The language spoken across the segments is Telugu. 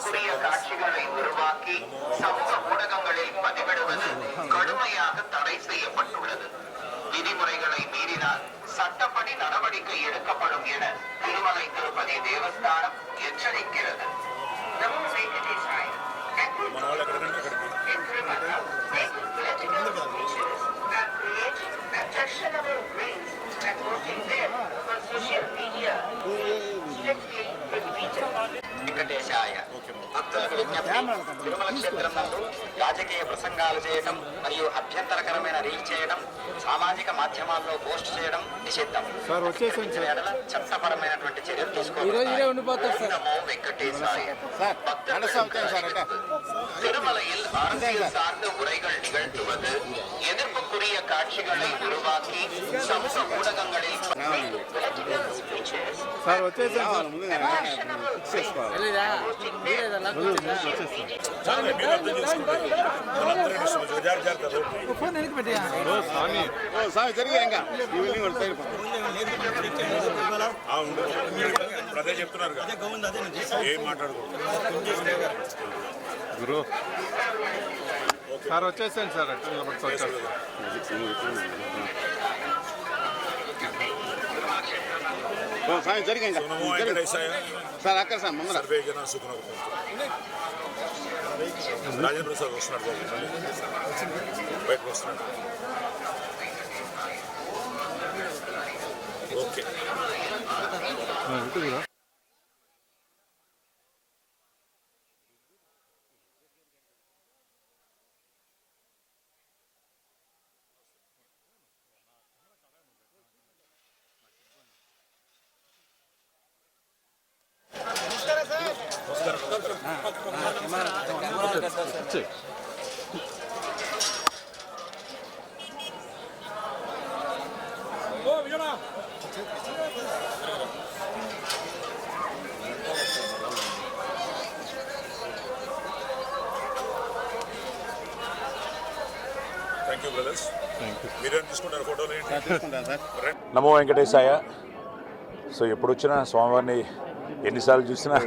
எதிர்ப்புக்குரிய காட்சிகளை உருவாக்கி சமூக ஊடகங்களில் பதிவிடுவது கடுமையாக தடை செய்யப்பட்டுள்ளது. விதிமுறைகளை மீறினால் சட்டப்படி நடவடிக்கை எடுக்கப்படும் என திருமலை திருப்பதி தேவஸ்தானம் எச்சரிக்கிறது. వెంకటేశాయ భక్తులకు విజ్ఞప్తి. తిరుమల క్షేత్రం నందు రాజకీయ ప్రసంగాలు చేయడం మరియు అభ్యంతరకరమైన రీల్ చేయడం, సామాజిక మాధ్యమాల్లో పోస్ట్ చేయడం నిషిద్ధం. చట్టపరమైనటువంటి చర్యలు తీసుకోవాలి. నమో వెంకటేశాయ. திருமலையில் அரசியல் சார்ந்த உரைகள் நிகழ்த்துவது, எதிர்ப்புக்குரிய காட்சிகளை உருவாக்கி சமூக ஊடகங்களில் అదే చెప్తున్నారు ఏం మాట్లాడుకో గురు సార్ వచ్చేసాను సార్ సార్ అక్కడ సార్ ముందర రాజేంద్ర సార్ వస్తున్నాడు బయటకు వస్తున్నాడు. ఓకే నమో వెంకటేశాయ. సో ఎప్పుడు వచ్చినా స్వామివారిని ఎన్నిసార్లు చూసినా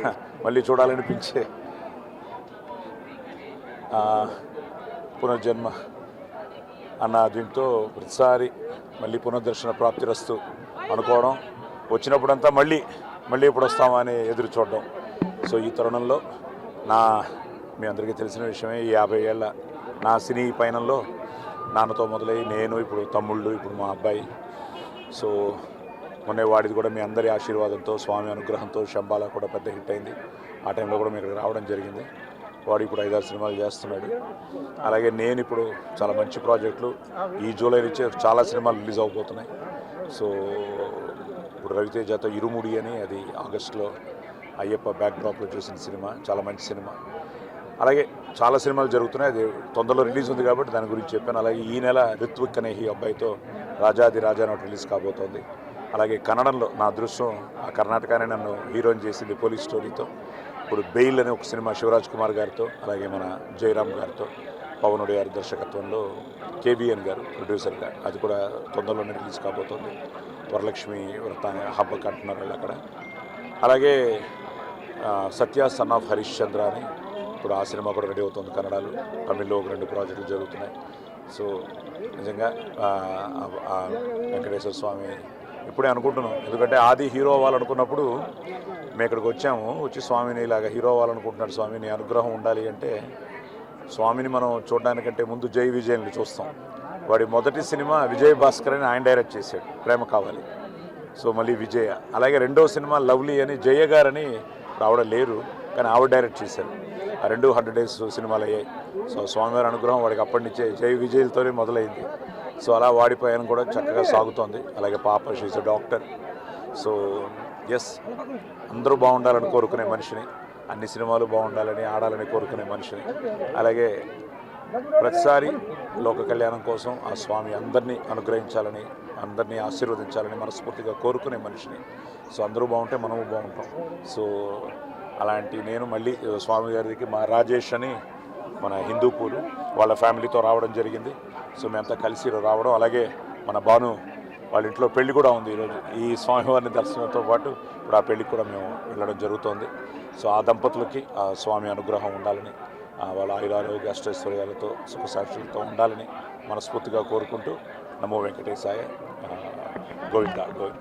మళ్ళీ చూడాలనిపించే పునర్జన్మ అన్న దీంతో ప్రతిసారి మళ్ళీ పునర్దర్శన ప్రాప్తిరస్తు అనుకోవడం, వచ్చినప్పుడంతా మళ్ళీ ఎప్పుడు వస్తామా అని ఎదురు చూడడం. సో ఈ తరుణంలో మీ అందరికీ తెలిసిన విషయమే, ఈ 50 ఏళ్ళ నా సినీ పయనంలో నాన్నతో మొదలై నేను, ఇప్పుడు తమ్ముళ్ళు, ఇప్పుడు మా అబ్బాయి. సో మొన్న వాడిది కూడా మీ అందరి ఆశీర్వాదంతో, స్వామి అనుగ్రహంతో శంబాల కూడా పెద్ద హిట్ అయింది. ఆ టైంలో కూడా మీరు రావడం జరిగింది. వాడు ఇప్పుడు 5-6 సినిమాలు చేస్తున్నాడు. అలాగే నేను ఇప్పుడు చాలా మంచి ప్రాజెక్టులు, ఈ జూలై నుంచి చాలా సినిమాలు రిలీజ్ అవబోతున్నాయి. సో ఇప్పుడు రవితేజతో ఇరుముడి అని, అది ఆగస్టులో అయ్యప్ప బ్యాక్డ్రాప్లో చూసిన సినిమా, చాలా మంచి సినిమా. అలాగే చాలా సినిమాలు జరుగుతున్నాయి, అది తొందరలో రిలీజ్ ఉంది కాబట్టి దాని గురించి చెప్పాను. అలాగే ఈ నెల రిత్విక్ అనే ఈ అబ్బాయితో రాజాది రాజా నోట్ రిలీజ్ కాబోతోంది. అలాగే కన్నడంలో నా అదృష్టం, ఆ కర్ణాటకనే నన్ను హీరోయిన్ చేసింది పోలీస్ స్టోరీతో. ఇప్పుడు బెయిల్ అనే ఒక సినిమా శివరాజ్ కుమార్ గారితో, అలాగే మన జయరామ్ గారితో, పవన్ గారి దర్శకత్వంలో కేబిఎన్ గారు ప్రొడ్యూసర్గా, అది కూడా తొందరలోనే రిలీజ్ కాబోతోంది. వరలక్ష్మి వ్రతాన్ని హబ్బకి అంటున్నారు వాళ్ళు అక్కడ. అలాగే సత్య సన్ ఆఫ్ హరీష్ చంద్ర అని ఇప్పుడు ఆ సినిమా కూడా రెడీ అవుతుంది కన్నడలో. తమిళ్లో ఒక 2 ప్రాజెక్టులు జరుగుతున్నాయి. సో నిజంగా వెంకటేశ్వర స్వామి ఇప్పుడే అనుకుంటున్నాం, ఎందుకంటే ఆది హీరో అవ్వాలనుకున్నప్పుడు మేము ఇక్కడికి వచ్చి స్వామిని ఇలాగ హీరో అవ్వాలనుకుంటున్నాడు, స్వామి నీ అనుగ్రహం ఉండాలి అంటే, స్వామిని మనం చూడడానికంటే ముందు జై విజయన్ని చూస్తాం. వాడి మొదటి సినిమా విజయ్ భాస్కర్ అని ఆయన డైరెక్ట్ చేశాడు, ప్రేమ కావాలి. సో మళ్ళీ విజయ. అలాగే రెండో సినిమా లవ్లీ అని జయ గారని ఆవిడ లేరు కానీ ఆవిడ డైరెక్ట్ చేశారు. ఆ 2 100 డేస్ సినిమాలు అయ్యాయి. సో స్వామివారి అనుగ్రహం వాడికి అప్పటి నుంచే జై విజయ్లతోనే మొదలైంది. సో అలా వాడి పైన కూడా చక్కగా సాగుతోంది. అలాగే పాప షీజ్ డాక్టర్. సో ఎస్, అందరూ బాగుండాలని కోరుకునే మనిషిని, అన్ని సినిమాలు బాగుండాలని ఆడాలని కోరుకునే మనిషిని, అలాగే ప్రతిసారి లోక కళ్యాణం కోసం ఆ స్వామి అందరినీ అనుగ్రహించాలని, అందరినీ ఆశీర్వదించాలని మనస్ఫూర్తిగా కోరుకునే మనిషిని. సో అందరూ బాగుంటే మనము బాగుంటాం. సో అలాంటి నేను మళ్ళీ స్వామి గారికి మా రాజేష్ అని మన హిందూపూర్ వాళ్ళ ఫ్యామిలీతో రావడం జరిగింది. సో మేమంతా కలిసి రావడం, అలాగే మన భాను వాళ్ళ ఇంట్లో పెళ్లి కూడా ఉంది ఈరోజు. ఈ స్వామివారిని దర్శనంతో పాటు ఇప్పుడు ఆ పెళ్లికి కూడా మేము వెళ్ళడం జరుగుతోంది. సో ఆ దంపతులకి ఆ స్వామి అనుగ్రహం ఉండాలని, వాళ్ళ ఆయురారోగ్య అష్టైశ్వర్యాలతో సుఖసాక్షులతో ఉండాలని మనస్ఫూర్తిగా కోరుకుంటూ నమో వెంకటేశాయ. గోవింద గోవింద.